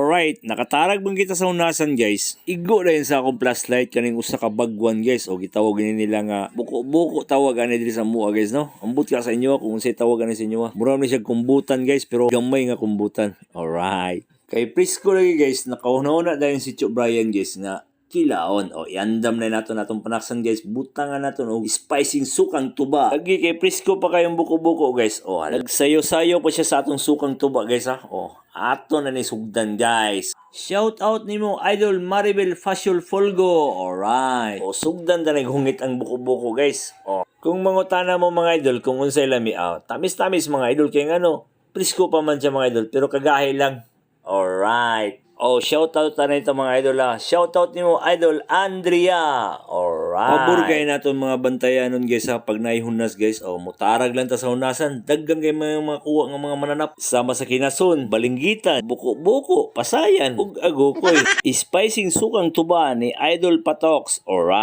Alright, nakatarag bang kita sa unasan guys. Igo na yun sa akong flashlight kaning usa ka bagwan guys. O gitawag nila nga buko-buko tawag ani diri sa mua guys no. Ambot ka sa inyo kung unsay tawag ani sa inyo. Mura ni siya kumbutan guys pero gamay nga kumbutan. Alright. Kay Prisco lagi guys, nakauna dahil si Cho Brian guys nga kilaon. O iandam na nato natong panaksan guys. Butangan nato og spicing sukang tuba. Lagi kay Prisco pa kayong buko-buko guys. O nagsayo-sayo pa siya sa atong sukang tuba guys ha. O ato na ni sugdan guys. Shout out nimo Idol Maribel Facial Folgo. Alright. O sugdan na naghungit ang buko-buko guys. O kung mangutana mo mga idol kung unsay lami tamis-tamis mga idol kay ngano. Prisco pa man siya mga idol pero kagahi lang. Alright. Oh, shoutout na ito mga idol ha. Shoutout ni mo idol Andrea. Alright. Pabor kayo natin mga bantayanon guys ha. Pag naihunas guys. Oh, mutarag lang ta sa hunasan. Daggang kayo mga kuha ng mga mananap. Sama sa kinason, balinggitan, buko-buko, pasayan, ug agokoy. Spicing sukang tuba ni Idol Patox. Alright.